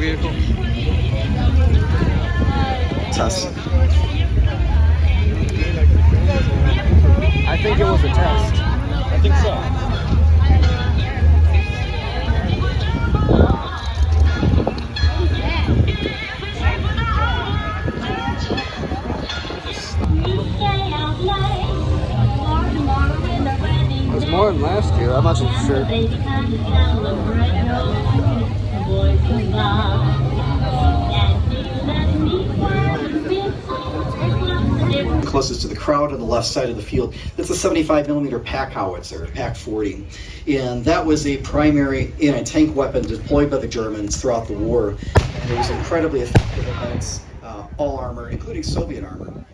vehicle? Test. I think it was a test. I think so. It was more than last year, I'm not so sure. Closest to the crowd on the left side of the field. That's a 75 millimeter pack howitzer, pack 40. And that was a primary anti-tank weapon deployed by the Germans throughout the war. And it was incredibly effective against all armor, including Soviet armor.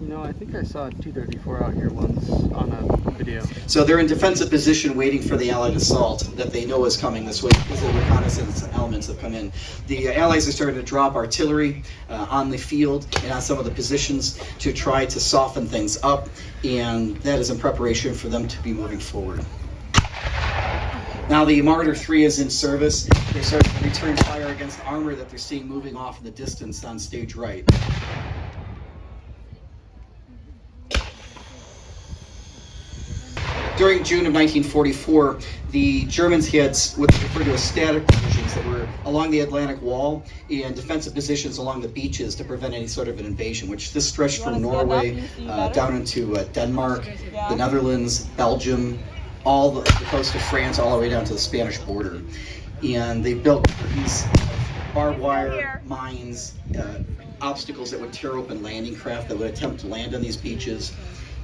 You know, I think I saw a T-34 out here once on a video. So they're in defensive position waiting for the Allied assault that they know is coming this way because the reconnaissance elements have come in. The Allies are starting to drop artillery on the field and on some of the positions to try to soften things up, and that is in preparation for them to be moving forward. Now the Marder 3 is in service. They're starting to return fire against armor that they're seeing moving off in the distance on stage right. During June of 1944, the Germans had what they referred to as static positions that were along the Atlantic Wall and defensive positions along the beaches to prevent any sort of an invasion, which this stretched from Norway down into Denmark, the Netherlands, Belgium, all the coast of France, all the way down to the Spanish border. And they built these barbed wire, mines, obstacles that would tear open landing craft that would attempt to land on these beaches.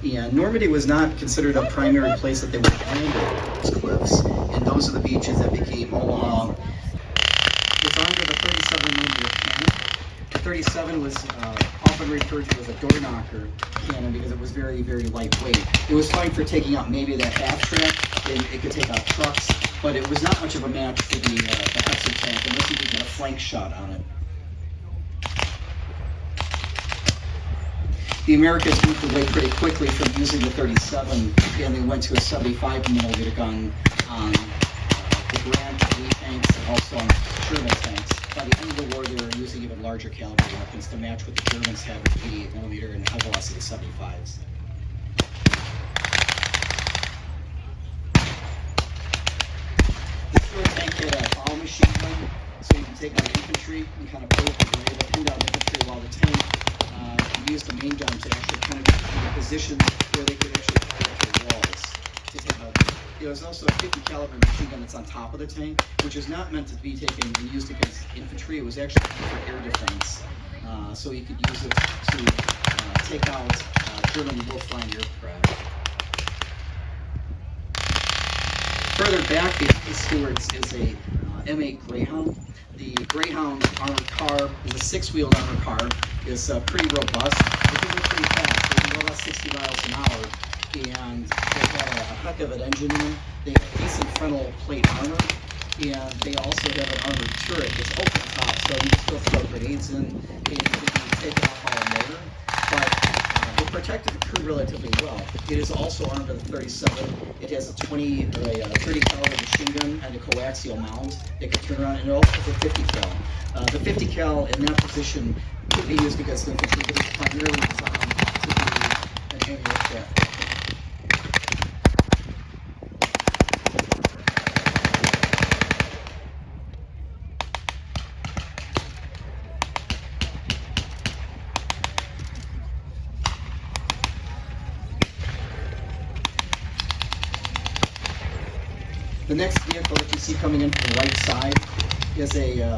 And Normandy was not considered a primary place that they would land at those cliffs, and those are the beaches that became Omaha. It's armed with a 37 millimeter cannon. The 37 was often referred to as a door knocker cannon because it was very, very lightweight. It was fine for taking out maybe that half track, and it could take out trucks, but it was not much of a match for the Hudson tank unless you could get a flank shot on it. The Americans moved away pretty quickly from using the 37, and they went to a 75 millimeter gun on the Grand Prix tanks and also on Sherman tanks. By the end of the war, they were using even larger caliber weapons to match what the Germans had with 88 millimeter and high velocity 75s. This sort of tank had a follow machine gun, so you can take out infantry and kind of pull up the grenade, pin down infantry while the tank used the main gun to actually penetrate the positions where they could actually fire up the walls to take out. There was also a 50 caliber machine gun that's on top of the tank, which is not meant to be taken and used against infantry. It was actually for air defense, so you could use it to take out German low-flying aircraft. Further back, the Stewart's is a M8 Greyhound. The Greyhound armored car is a six-wheeled armored car. It's pretty robust. It can go pretty fast. They can go about 60 miles an hour, and they have a heck of an engine in them. They have decent frontal plate armor, and they also have an armored turret that's open top, so you can still throw grenades in, and you can take it off on a motor. But it protected the crew relatively well. It is also armed with a 37. It has a 30 caliber machine gun and a coaxial mount that can turn around, and it also has a 50 cal. The 50 cal in that position could be used against infantry, but it's primarily designed to be an anti-aircraft. The next vehicle that you see coming in from the right side is a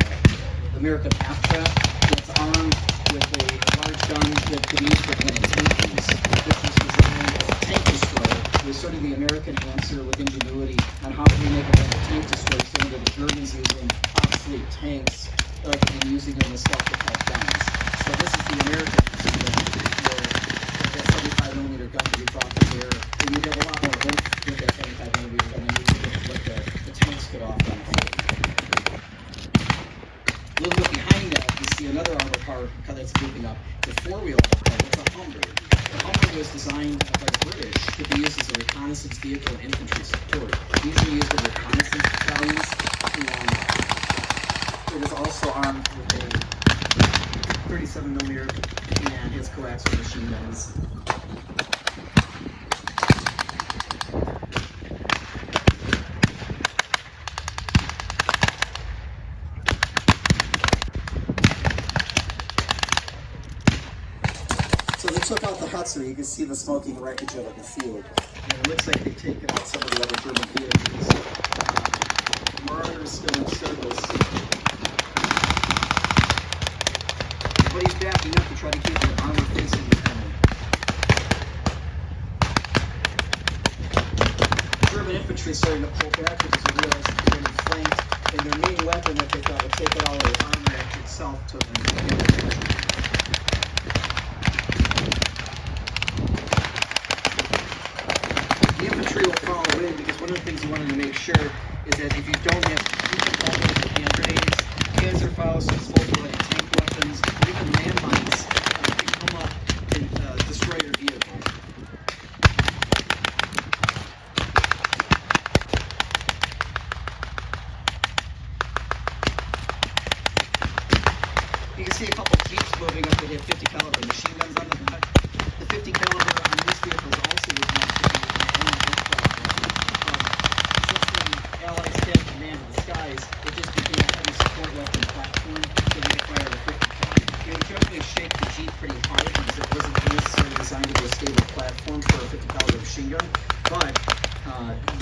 American half-track. It's armed with a large gun that can be used for tank use. This was designed as a tank destroyer. It was sort of the American answer with ingenuity on how can we make a better tank destroyer, so that the Germans using obsolete tanks like they've been using them as self-propelled guns. So this is the American system where that 75 millimeter gun can be brought to bear, and you have a lot more oomph with that 75 millimeter gun than you do with what the tanks get off on the field. A little bit behind that, you see another armored car that's moving up. The four-wheel armored car. It's a Humber. The Humber was designed by the British to be used as a reconnaissance vehicle and infantry support. These are used in reconnaissance battalions, and it is also armed with a 37mm and has coaxial machine guns. So they took out the Hudson. You can see the smoking wreckage of it in the field. And it looks like they've taken out some of the other German vehicles. Marauder is still in service. But he's backing up to try to keep the armor facing the enemy. German infantry is starting to pull back because they realize that they're getting flanked, and their main weapon that they thought would take out all the armor itself took them. The infantry will follow in because one of the things you wanted to make sure is that if you don't have hand grenades, Panzerfaust, disposable anti-tank weapons, or even landmines can come up and destroy your vehicle. You can see a couple Jeeps moving up that have 50 caliber machine guns on the back. The 50 caliber on these vehicles also was meant to be Allies had command of the skies, it just became a heavy support weapon platform, so they could fire the 50 cal. It would generally shake the Jeep pretty hard because it wasn't necessarily designed to be a stable platform for a 50 caliber machine gun, but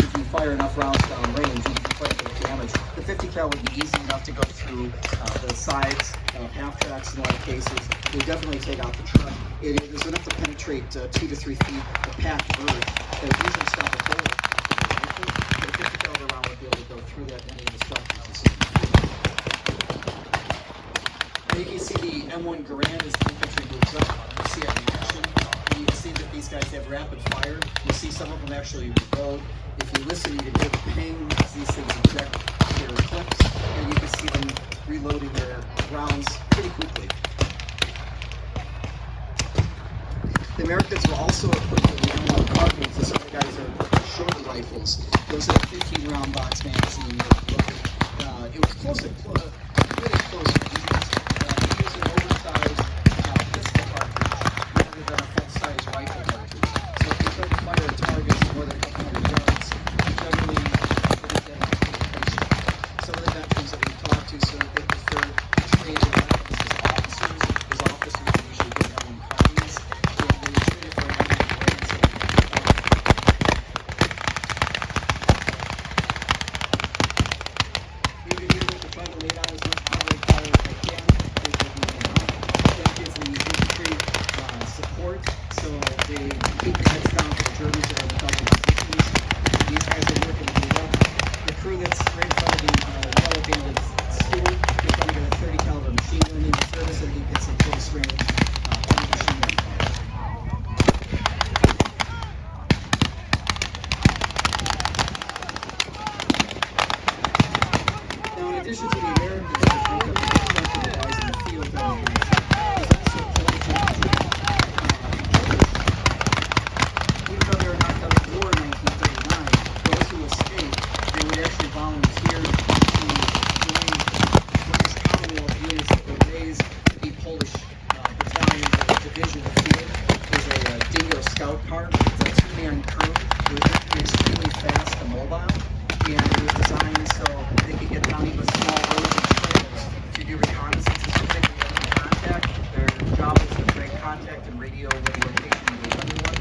if you fire enough rounds down range, you can quite a bit of damage. The 50 cal would be easy enough to go through the sides, half tracks in a lot of cases. It would definitely take out the truck. It is enough to penetrate 2 to 3 feet of packed earth that would usually stop a bullet. The 50 caliber round would be able to go through that many of the structures. And you can see the M1 Garand as the infantry moves up. You see it in action. And you can see that these guys have rapid fire. You see some of them actually reload. If you listen, you can hear the ping as these things eject their clips, and you can see them reloading their rounds pretty quickly. The Americans were also equipped with the M1 carbines, and some of the guys are shorter rifles. Those are 15-round box magazine. It was close to really close ranges. He used an oversized pistol cartridge rather than a full-size rifle cartridge. So if you tried to fire a target more than a couple hundred yards, you generally wouldn't get enough penetration. Some of the veterans that we talked to said that they preferred trade their weapons as officers, because officers usually get their own carbines, and they would trade it for an M1 Garand. You can hear what they're trying to lay down as much powder fire as they can. That gives the infantry support, so they keep the heads down for the Germans that are in the double positions. These guys are working to move up. The crew that's right in front of the yellow banded steward is going to get a 30 caliber machine gun in the service, and he gets some close range machine gun fire. Now, in addition to the Americans that make up the percentage of the guys in the field, there's also Polish infantry. Even though they were knocked out of war in 1939, those who escaped, they would actually volunteer to join British Commonwealth units that were raised to be Polish battalion or division of field. There's a Dingo scout car. It's a 2-man crew. It was extremely fast and mobile, and it was designed so they could get down even small roads and trails to do reconnaissance, particularly enemy contact. Their job was to break contact and radio where the location of the enemy was.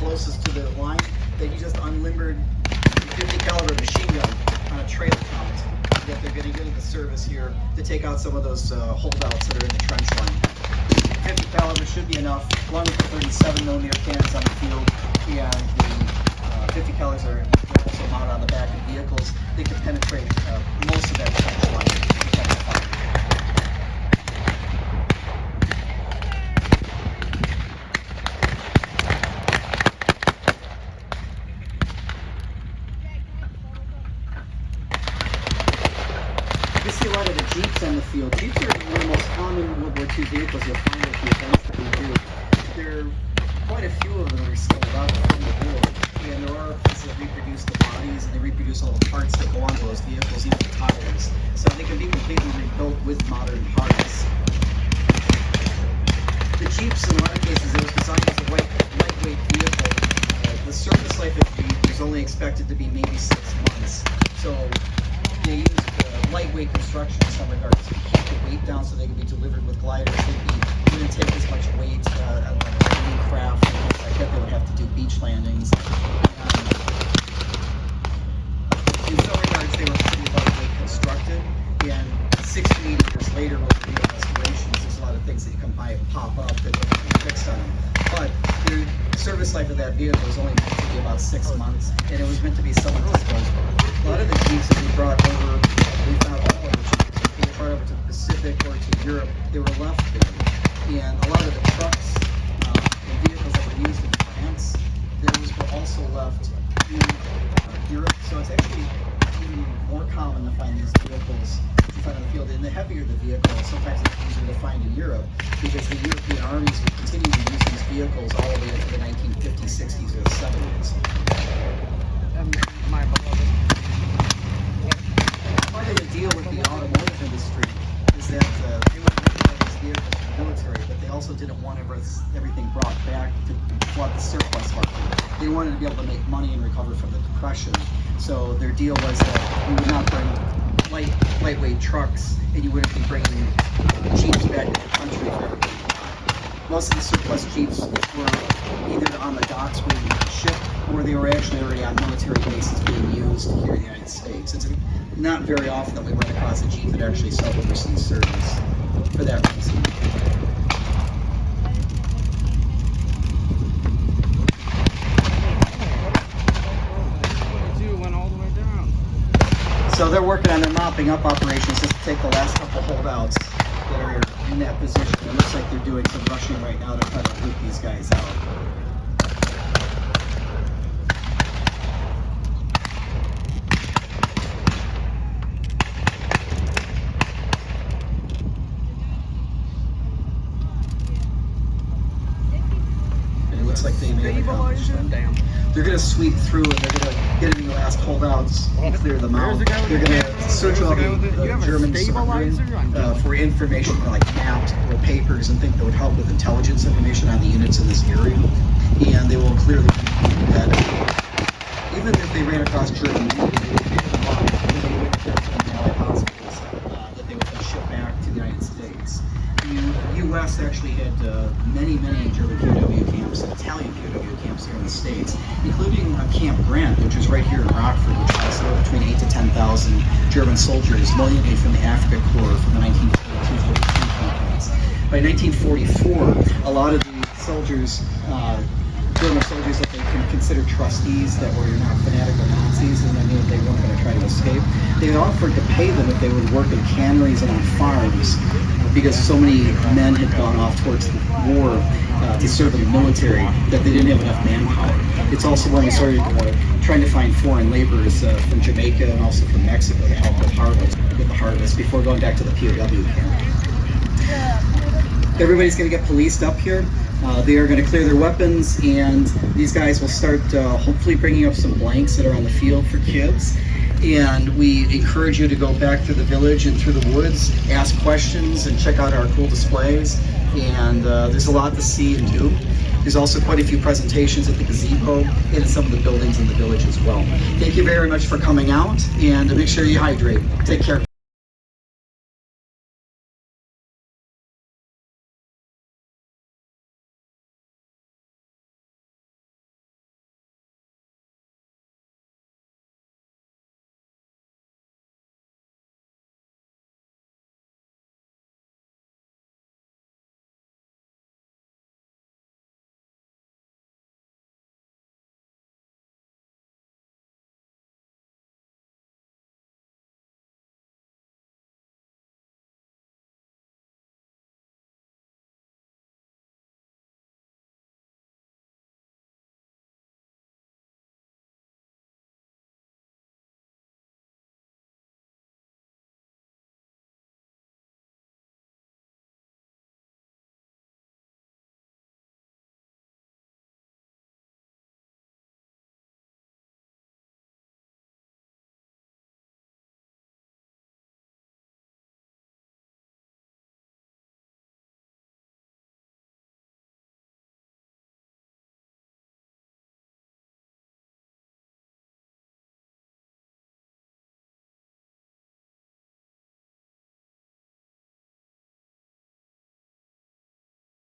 closest to the line, that you just unlimbered 50 caliber machine gun on a trailer count that they're going to get into service here to take out some of those holdouts that are in the trench line. 50 caliber should be enough, along with the 37 millimeter cannons on the field, and the 50 calibers are also mounted on the back of vehicles. They can penetrate most of that trench line. You see a lot of the Jeeps on the field. Jeeps are one of the most common World War II vehicles you'll find at the events that we do. There are quite a few of them that are still left from the war, and there are pieces that reproduce the bodies, and they reproduce all the parts that go onto those vehicles, even the tires. So they can be completely rebuilt with modern parts. The Jeeps, in a lot of cases, it was designed as a lightweight vehicle. The service life of the Jeep was only expected to be maybe 6 months. So they used lightweight construction in some regards to keep the weight down so they could be delivered with gliders. They wouldn't take as much weight on like landing craft and things like that. They would have to do beach landings. In some regards, they were pretty lightweight constructed. And 6 to 8 years later, with the restorations, there's a lot of things that you can buy and pop up that are fixed on them. But the service life of that vehicle was only meant to be about 6 months, and it was meant to be somewhat disposable. A lot of the Jeeps that we brought over, we found all of the Jeeps, if we brought over to the Pacific or to Europe, they were left there. And a lot of the trucks and vehicles that were used in France, those were also left in Europe. So it's actually even more common to find these vehicles in front of the field. And the heavier the vehicle, sometimes it's easier to find in Europe, because the European armies would continue to use these vehicles all the way into the 1950s, 60s, or 70s. My beloved. Part of the deal with the automotive industry is that they would make these vehicles for the military, but they also didn't want everything brought back to flood the surplus market. They wanted to be able to make money and recover from the Depression. So their deal was that you would not bring lightweight trucks, and you wouldn't be bringing Jeeps back to the country for everybody. Most of the surplus Jeeps were either on the docks waiting to ship, or they were actually already on military bases being used here in the United States. It's not very often that we run across a Jeep that actually sells overseas service for that reason. Went all the way down. So they're working on their mopping up operations just to take the last couple holdouts that are in that position. It looks like they're doing some rushing right now to try to loop these guys out. Looks like they may have accomplished them. Damn. They're going to sweep through, and they're going to get into the last holdouts and clear them out. They're going to search all the German submarine for information like maps or papers and things that would help with intelligence information on the units in this area. And they will clearly that even if they ran across Germany, they would pick them up and they would get them to Allied hospitals that they would then ship back to the United States. The U.S. actually had many German POW camps and Italian POW camps here in the States, including Camp Grant, which was right here in Rockford, which housed between 8,000 to 10,000 German soldiers, mainly from the Africa Corps from the 1942-43 campaigns. By 1944, a lot of the soldiers, German soldiers that they can consider trustees that were not fanatical Nazis and they knew that they weren't going to try to escape, they offered to pay them if they would work in canneries and on farms, because so many men had gone off towards the war to serve in the military that they didn't have enough manpower. It's also when we started trying to find foreign laborers from Jamaica and also from Mexico to help with the harvest before going back to the POW camp. Everybody's going to get policed up here. They are going to clear their weapons, and these guys will start hopefully bringing up some blanks that are on the field for kids. And we encourage you to go back to the village and through the woods, ask questions, and check out our cool displays. And there's a lot to see and do. There's also quite a few presentations at the gazebo and in some of the buildings in the village as well. Thank you very much for coming out, and make sure you hydrate. Take care.